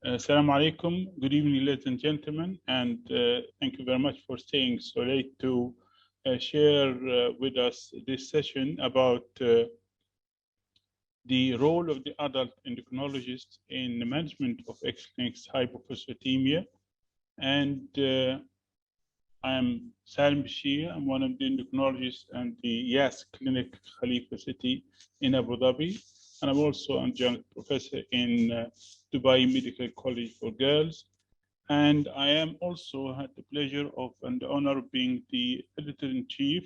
Assalamu alaikum. Good evening, ladies and gentlemen, and thank you very much for staying so late to share with us this session about the role of the adult endocrinologist in the management of X-linked hypophosphatemia. And I am Salim Bashir. I'm one of the endocrinologists at the YAS Clinic, Khalifa City in Abu Dhabi. And I'm also an adjunct professor in Dubai Medical College for Girls. And I am also had the pleasure of and the honor of being the editor-in-chief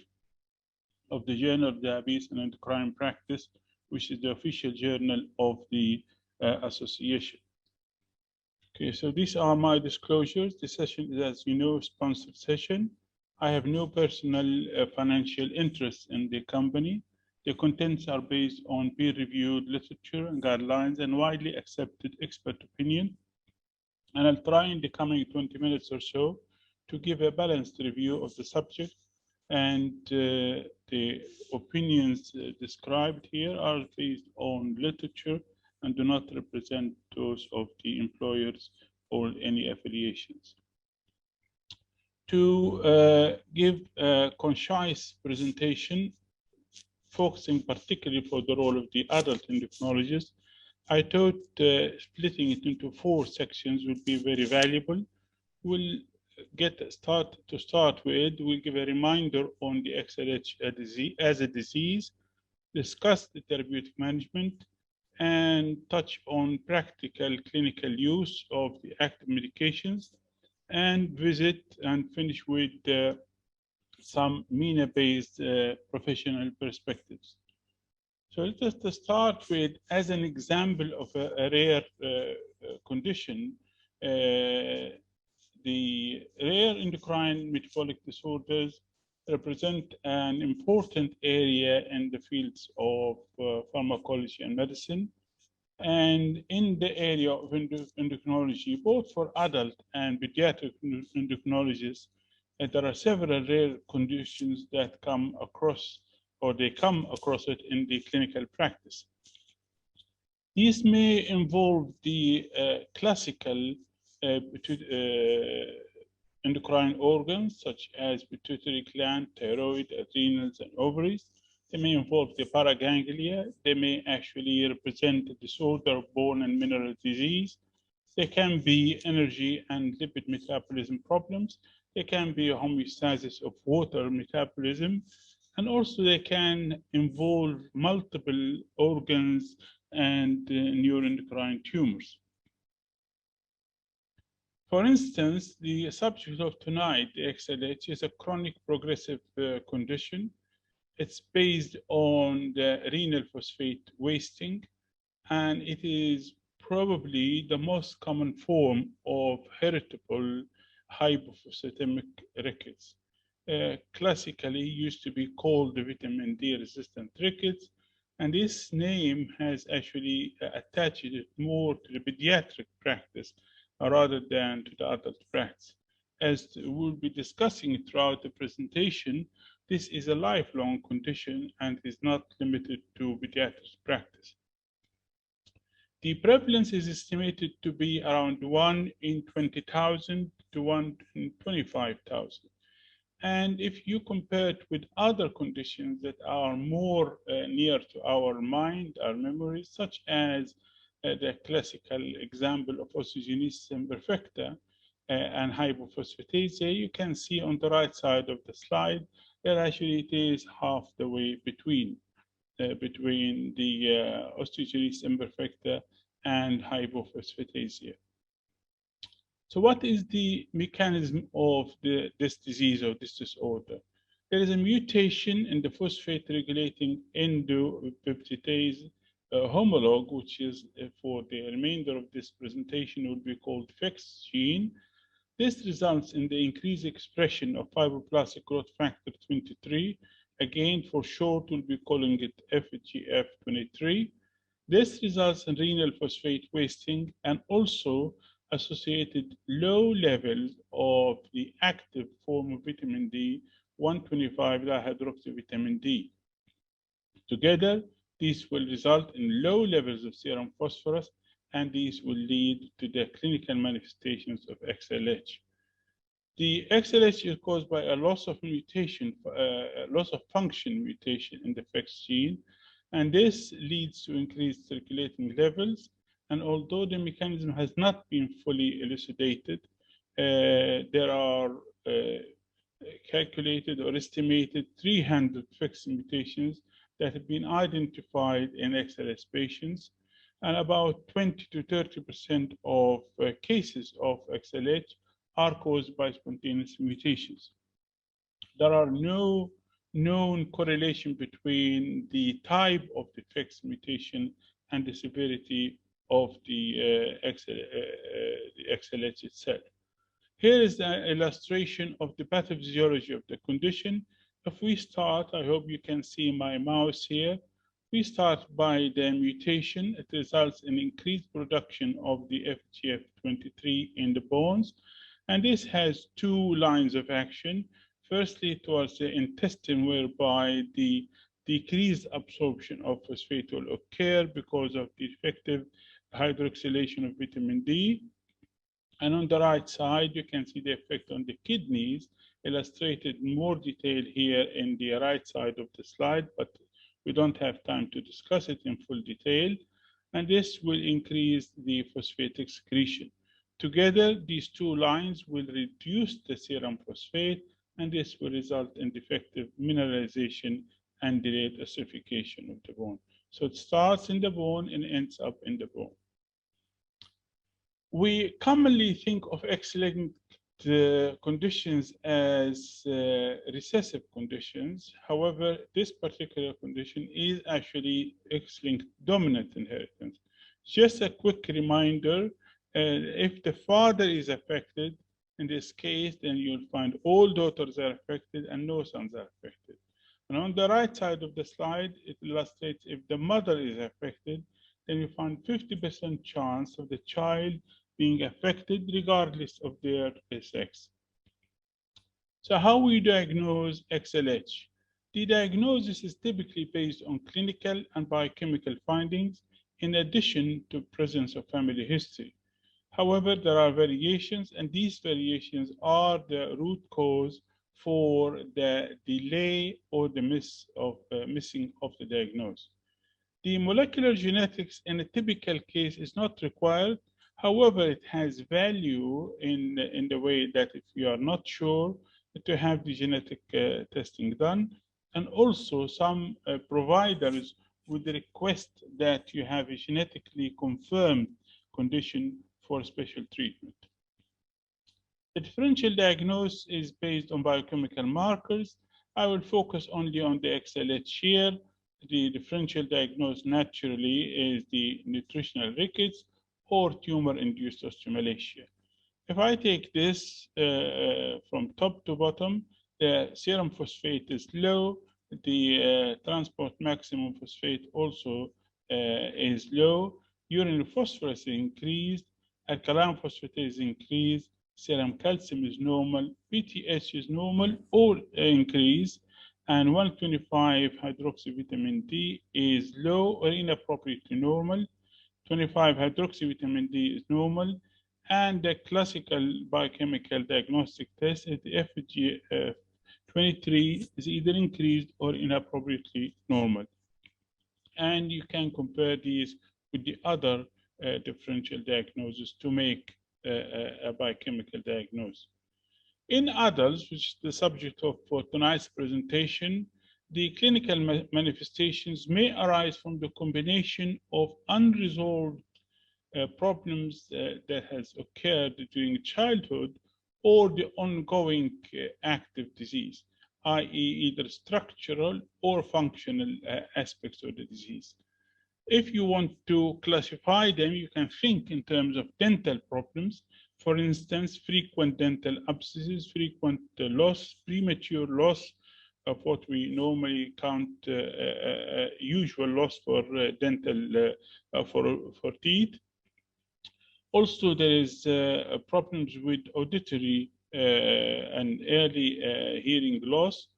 of the Journal of Diabetes and Endocrine Practice, which is the official journal of the association. Okay, so these are my disclosures. This session is, as you know, a sponsored session. I have no personal financial interest in the company. The contents are based on peer-reviewed literature and guidelines and widely accepted expert opinion. And I'll try in the coming 20 minutes or so to give a balanced review of the subject. And the opinions described here are based on literature and do not represent those of the employers or any affiliations. To give a concise presentation, focusing particularly for the role of the adult endocrinologist, I thought splitting it into 4 sections would be very valuable. We'll start with, we'll give a reminder on the XLH as a disease, discuss the therapeutic management, and touch on practical clinical use of the active medications, and visit and finish with some MENA-based professional perspectives. So let us start with, as an example of a rare condition, the rare endocrine metabolic disorders represent an important area in the fields of pharmacology and medicine. And in the area of endocrinology, both for adult and pediatric endocrinologists, there are several rare conditions that come across it in the clinical practice. These may involve the classical endocrine organs, such as pituitary gland, thyroid, adrenals, and ovaries. They may involve the paraganglia. They may actually represent a disorder of bone and mineral disease. They can be energy and lipid metabolism problems. They can be a homeostasis of water metabolism. And also they can involve multiple organs and neuroendocrine tumors. For instance, the subject of tonight, the XLH, is a chronic progressive condition. It's based on the renal phosphate wasting, and it is probably the most common form of heritable hypophosphatemic rickets. Classically used to be called the vitamin D resistant rickets, and this name has actually attached it more to the pediatric practice rather than to the adult practice. As we'll be discussing throughout the presentation, this is a lifelong condition and is not limited to pediatric practice. The prevalence is estimated to be around 1 in 20,000 to 1 in 25,000. And if you compare it with other conditions that are more near to our mind, our memories, such as the classical example of osteogenesis imperfecta and hypophosphatemia, you can see on the right side of the slide that actually it is half the way between the osteogenesis imperfecta and hypophosphatemia. So what is the mechanism of this disease or this disorder? There is a mutation in the phosphate regulating endopeptidase homolog, which is for the remainder of this presentation will be called FEX gene. This results in the increased expression of fibroblastic growth factor 23. Again, for short, we'll be calling it FGF23. This results in renal phosphate wasting and also associated low levels of the active form of vitamin D, 125 dihydroxyvitamin D. Together, these will result in low levels of serum phosphorus and these will lead to the clinical manifestations of XLH. The XLH is caused by a loss of mutation, loss of function mutation in the FX gene, and this leads to increased circulating levels. And although the mechanism has not been fully elucidated, there are calculated or estimated 300 FX mutations that have been identified in XLH patients, and about 20 to 30% of cases of XLH are caused by spontaneous mutations. There are no known correlation between the type of the FX mutation and the severity of the XLH itself. Here is the illustration of the pathophysiology of the condition. If we start, I hope you can see my mouse here. We start by the mutation. It results in increased production of the FGF23 in the bones. And this has two lines of action. Firstly, towards the intestine, whereby the decreased absorption of phosphate will occur because of the effective hydroxylation of vitamin D. And on the right side, you can see the effect on the kidneys, illustrated in more detail here in the right side of the slide, but we don't have time to discuss it in full detail. And this will increase the phosphate excretion. Together, these two lines will reduce the serum phosphate, and this will result in defective mineralization and delayed ossification of the bone. So it starts in the bone and ends up in the bone. We commonly think of X-linked conditions as recessive conditions. However, this particular condition is actually X-linked dominant inheritance. Just a quick reminder, if the father is affected, in this case, then you'll find all daughters are affected and no sons are affected. And on the right side of the slide, it illustrates if the mother is affected, then you find 50% chance of the child being affected regardless of their sex. So how we diagnose XLH? The diagnosis is typically based on clinical and biochemical findings in addition to presence of family history. However, there are variations, and these variations are the root cause for the delay or the missing of the diagnosis. The molecular genetics in a typical case is not required. However, it has value in the way that if you are not sure, to have the genetic testing done. And also some providers would request that you have a genetically confirmed condition for special treatment. The differential diagnosis is based on biochemical markers. I will focus only on the XLH here. The differential diagnosis naturally is the nutritional rickets or tumor-induced osteomalacia. If I take this from top to bottom, the serum phosphate is low, the transport maximum phosphate also is low, urine phosphorus is increased, alkaline phosphatase is increased, serum calcium is normal, PTH is normal or increased, and 125 hydroxyvitamin D is low or inappropriate to normal. 25 hydroxyvitamin D is normal, and the classical biochemical diagnostic test is the FGF23 is either increased or inappropriately normal. And you can compare these with the other differential diagnosis to make a biochemical diagnosis. In adults, which is the subject of tonight's presentation, the clinical manifestations may arise from the combination of unresolved problems that has occurred during childhood or the ongoing active disease, i.e. either structural or functional aspects of the disease. If you want to classify them, you can think in terms of dental problems. For instance, frequent dental abscesses, frequent loss, premature loss of what we normally count usual loss for dental for teeth. Also, there is problems with auditory and early hearing loss,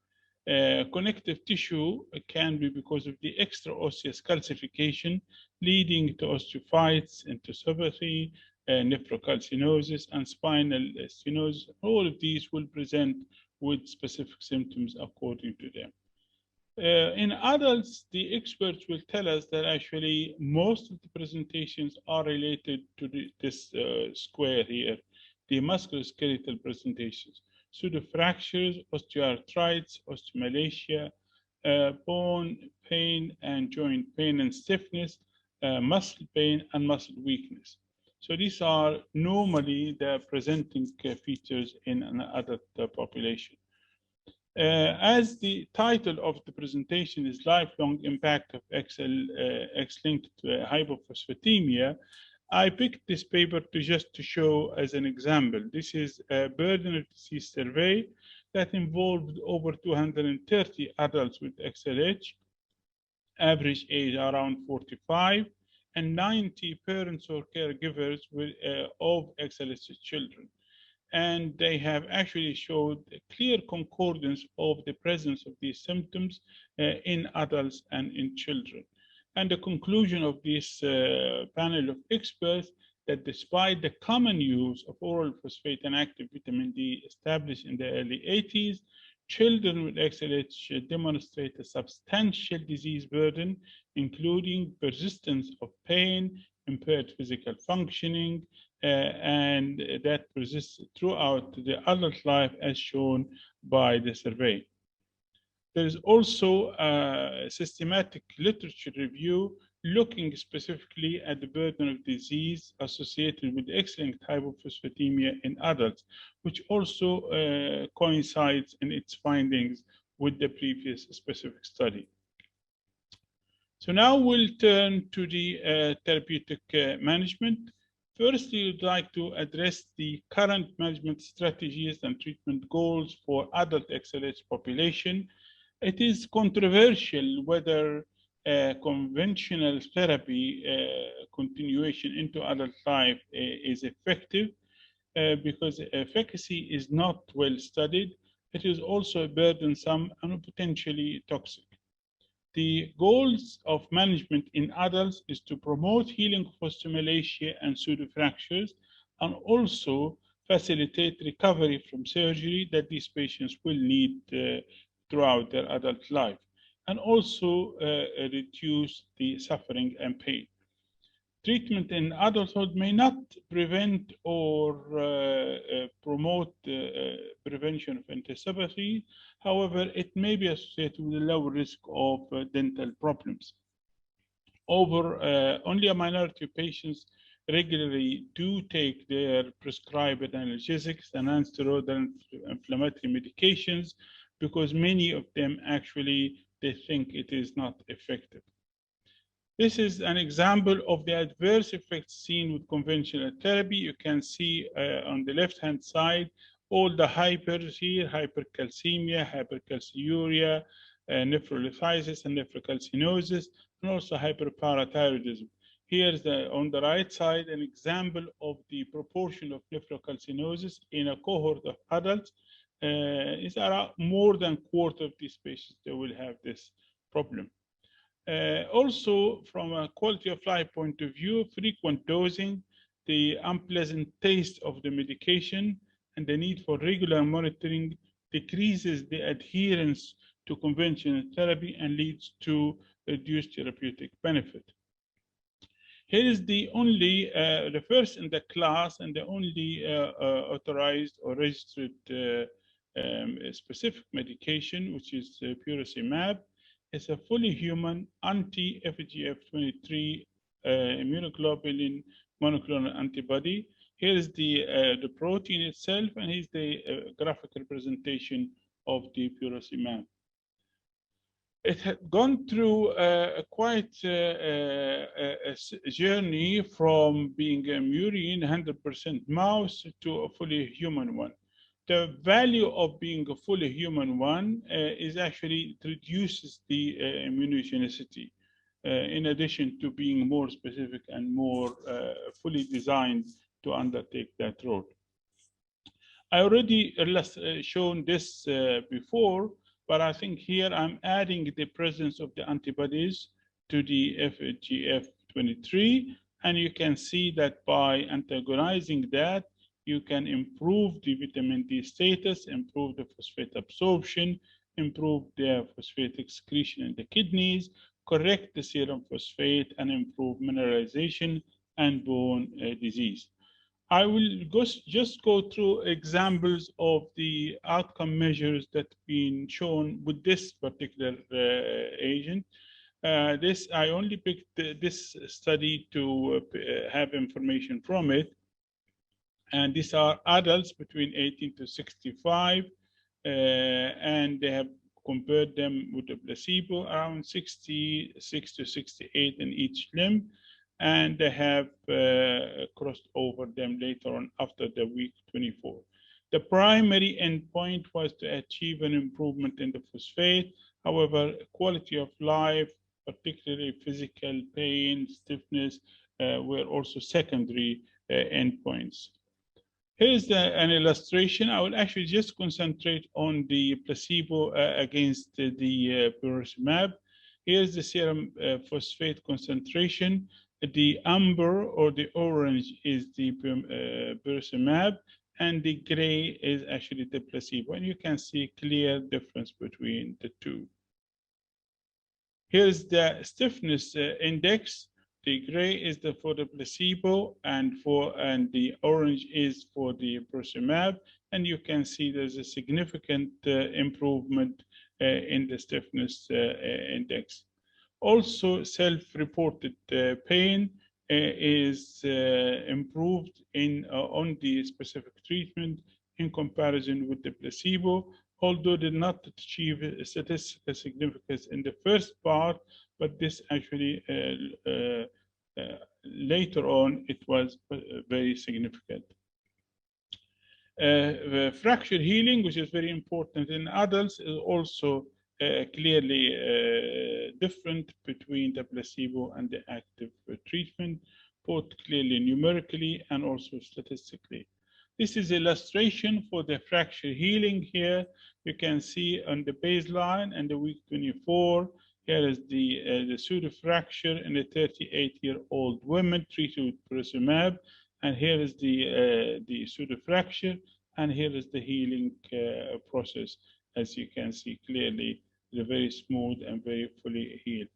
Connective tissue can be because of the extraosseous calcification, leading to osteophytes, enteropathy, nephrocalcinosis, and spinal stenosis. All of these will present with specific symptoms according to them. In adults, the experts will tell us that actually most of the presentations are related to this square here, the musculoskeletal presentations, pseudofractures, osteoarthritis, osteomalacia, bone pain and joint pain and stiffness, muscle pain and muscle weakness. So these are normally the presenting features in an adult population. As the title of the presentation is Lifelong Impact of X-linked Hypophosphatemia, I picked this paper to show as an example. This is a burden of disease survey that involved over 230 adults with XLH, average age around 45, and 90 parents or caregivers of XLH children. And they have actually showed a clear concordance of the presence of these symptoms in adults and in children. And the conclusion of this panel of experts that despite the common use of oral phosphate and active vitamin D established in the early 80s, children with XLH demonstrate a substantial disease burden, including persistence of pain, impaired physical functioning, and that persists throughout the adult life as shown by the survey. There is also a systematic literature review looking specifically at the burden of disease associated with X-linked hypophosphatemia in adults, which also coincides in its findings with the previous specific study. So now we'll turn to the therapeutic management. First, we'd like to address the current management strategies and treatment goals for adult XLH population. It is controversial whether conventional therapy continuation into adult life is effective because efficacy is not well studied. It is also burdensome and potentially toxic. The goals of management in adults is to promote healing of osteomalacia and pseudofractures, and also facilitate recovery from surgery that these patients will need throughout their adult life, and also reduce the suffering and pain. Treatment in adulthood may not prevent or promote prevention of enteropathy. However, it may be associated with a low risk of dental problems. Only a minority of patients regularly do take their prescribed analgesics and nonsteroidal inflammatory medications because many of them actually, they think it is not effective. This is an example of the adverse effects seen with conventional therapy. You can see on the left-hand side, all the hypers here, hypercalcemia, hypercalciuria, nephrolithiasis and nephrocalcinosis, and also hyperparathyroidism. Here's on the right side, an example of the proportion of nephrocalcinosis in a cohort of adults. It's around more than a quarter of these patients that will have this problem. Also, from a quality of life point of view, frequent dosing, the unpleasant taste of the medication, and the need for regular monitoring decreases the adherence to conventional therapy and leads to reduced therapeutic benefit. Here is the only, the first in the class and the only authorized or registered specific medication, which is purosumab. It's a fully human anti-FGF23 immunoglobulin monoclonal antibody. Here is the protein itself, and here's the graphic representation of the purosumab. It had gone through quite a journey from being a murine 100% mouse to a fully human one. The value of being a fully human one is actually it reduces the immunogenicity, in addition to being more specific and more fully designed to undertake that role. I already shown this before, But I think here I'm adding the presence of the antibodies to the FGF23, and you can see that by antagonizing that, you can improve the vitamin D status, improve the phosphate absorption, improve the phosphate excretion in the kidneys, correct the serum phosphate, and improve mineralization and bone disease. I will just go through examples of the outcome measures that have been shown with this particular agent. I only picked this study to have information from it. And these are adults between 18 to 65, and they have compared them with a placebo around 66 to 68 in each limb, and they have crossed over them later on after the week 24. The primary endpoint was to achieve an improvement in the phosphate. However, quality of life, particularly physical pain, stiffness, were also secondary endpoints. Here's an illustration. I will actually just concentrate on the placebo against the pyrosumab. Here's the serum phosphate concentration. The amber or the orange is the pyrosumab, and the gray is actually the placebo. And you can see clear difference between the two. Here's the stiffness index. The gray is for the placebo, and the orange is for the pyrosumab. And you can see there's a significant improvement in the stiffness index. Also, self-reported pain is improved on the specific treatment in comparison with the placebo, although did not achieve statistical significance in the first part, but this actually later on it was very significant. Fracture healing, which is very important in adults, is also clearly different between the placebo and the active treatment, both clearly numerically and also statistically. This is illustration for the fracture healing here. You can see on the baseline and the week 24, here is the pseudo-fracture in a 38-year-old woman treated with pyrosumab, and here is the pseudo-fracture, and here is the healing process. As you can see clearly, they're very smooth and very fully healed.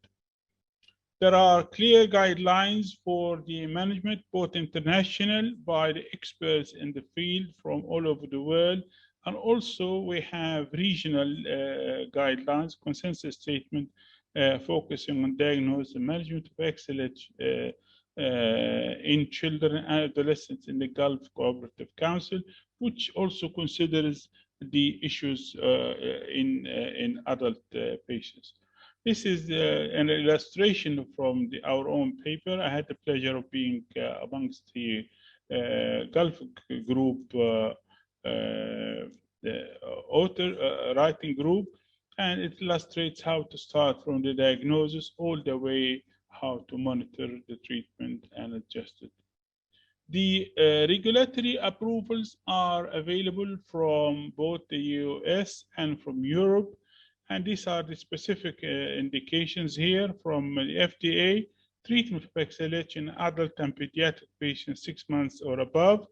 There are clear guidelines for the management, both international by the experts in the field from all over the world, and also we have regional guidelines, consensus statement focusing on diagnosis and management of XLH in children and adolescents in the Gulf Cooperative Council, which also considers the issues in adult patients. This is an illustration from our own paper. I had the pleasure of being amongst the Gulf group, the author writing group, and it illustrates how to start from the diagnosis all the way how to monitor the treatment and adjust it. The regulatory approvals are available from both the US and from Europe. And these are the specific indications here from the FDA. Treatment of XLH in adult and pediatric patients 6 months or above.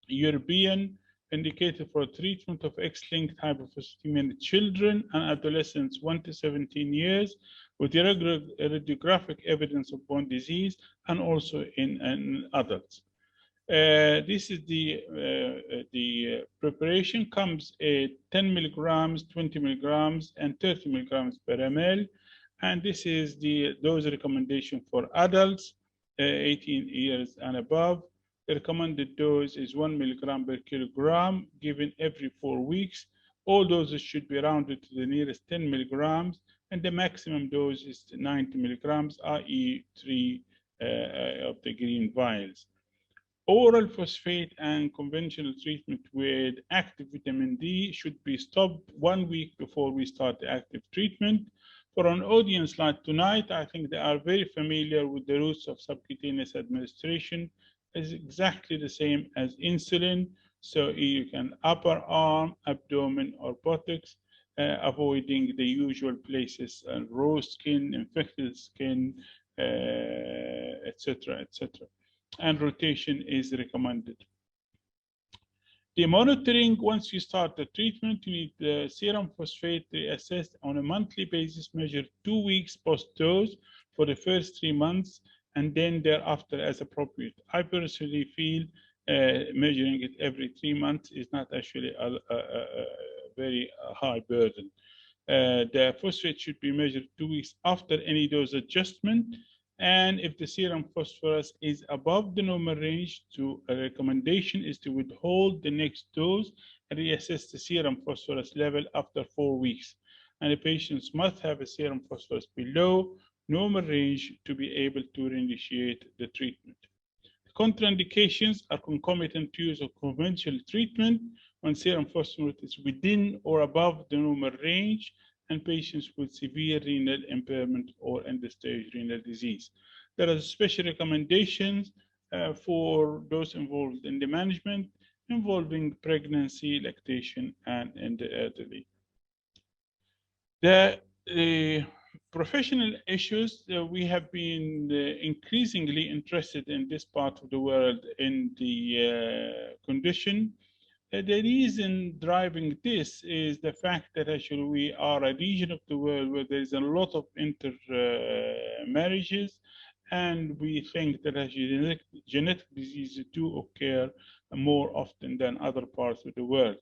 European indicated for treatment of X-linked hypophosphatemia in children and adolescents 1 to 17 years with radiographic evidence of bone disease, and also in adults. This is the preparation comes at 10 milligrams, 20 milligrams, and 30 milligrams per ml. And this is the dose recommendation for adults 18 years and above. The recommended dose is 1 milligram per kilogram given every 4 weeks. All doses should be rounded to the nearest 10 milligrams, and the maximum dose is 90 milligrams, i.e. 3 of the green vials. Oral phosphate and conventional treatment with active vitamin D should be stopped 1 week before we start the active treatment. For an audience like tonight, I think they are very familiar with the routes of subcutaneous administration. It's exactly the same as insulin. So you can upper arm, abdomen, or buttocks. avoiding the usual places, raw skin, infected skin, etc., etc. And rotation is recommended. The monitoring, once you start the treatment, you need the serum phosphate reassessed on a monthly basis, measured 2 weeks post-dose for the first 3 months, and then thereafter as appropriate. I personally feel measuring it every 3 months is not actually a very high burden. The phosphate should be measured 2 weeks after any dose adjustment. And if the serum phosphorus is above the normal range, a recommendation is to withhold the next dose and reassess the serum phosphorus level after 4 weeks. And the patients must have a serum phosphorus below normal range to be able to reinitiate the treatment. Contraindications are concomitant use of conventional treatment when serum phosphorus is within or above the normal range, and patients with severe renal impairment or end-stage renal disease. There are special recommendations for those involved in the management involving pregnancy, lactation, and in the elderly. The professional issues, we have been increasingly interested in this part of the world in the condition. The reason driving this is the fact that actually we are a region of the world where there is a lot of intermarriages, and we think that actually genetic diseases do occur more often than other parts of the world.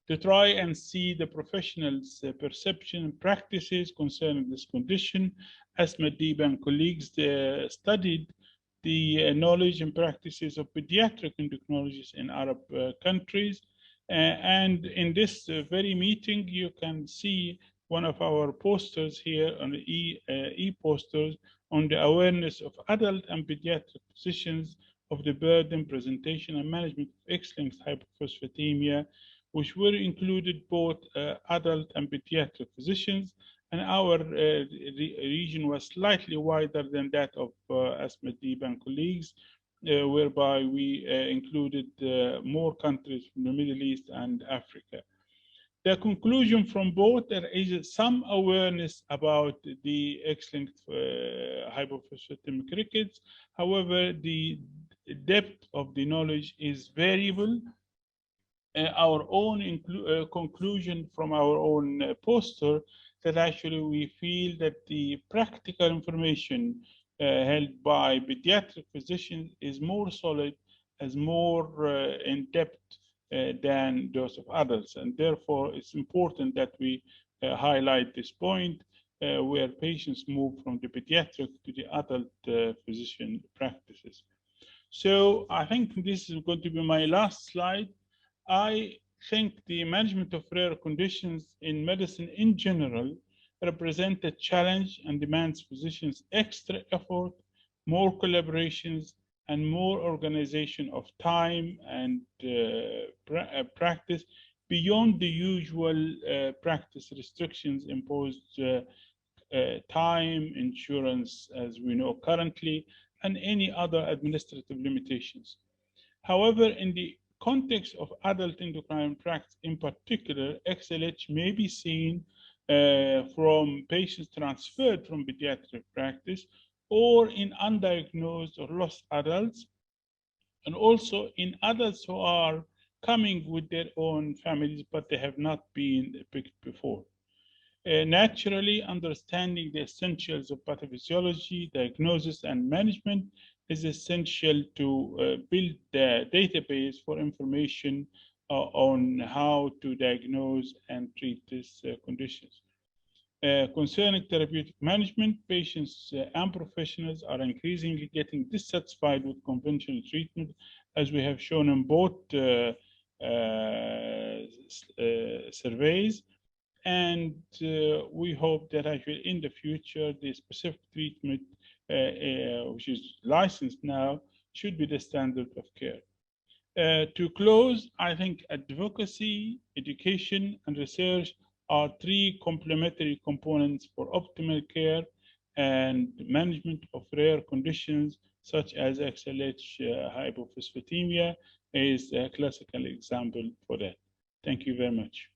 To try and see the professionals' perception and practices concerning this condition, Asma Deeb and colleagues studied the knowledge and practices of pediatric endocrinologists in Arab countries. And in this very meeting, you can see one of our posters here on the e-posters on the awareness of adult and pediatric physicians of the burden, presentation, and management of X-linked hypophosphatemia, which were included both adult and pediatric physicians. And our region was slightly wider than that of Asma Deeb and colleagues, whereby we included more countries from the Middle East and Africa. The conclusion from both, there is some awareness about the X-linked hypophosphatemic rickets. However, the depth of the knowledge is variable. Our own conclusion from our own poster that actually we feel that the practical information held by pediatric physicians is more solid, as more in depth than those of adults. And therefore, it's important that we highlight this point where patients move from the pediatric to the adult physician practices. So I think this is going to be my last slide. I think the management of rare conditions in medicine in general represent a challenge and demands physicians extra effort, more collaborations, and more organization of time and practice beyond the usual practice restrictions imposed time, insurance, as we know currently, and any other administrative limitations. However, in the context of adult endocrine practice in particular, XLH may be seen from patients transferred from pediatric practice or in undiagnosed or lost adults, and also in adults who are coming with their own families, but they have not been picked before. Naturally, understanding the essentials of pathophysiology, diagnosis, and management is essential to build the database for information on how to diagnose and treat these conditions. Concerning therapeutic management, patients and professionals are increasingly getting dissatisfied with conventional treatment, as we have shown in both surveys. And we hope that actually in the future, the specific treatment, which is licensed now, should be the standard of care. To close, I think advocacy, education, and research are three complementary components for optimal care and management of rare conditions such as XLH hypophosphatemia is a classical example for that. Thank you very much.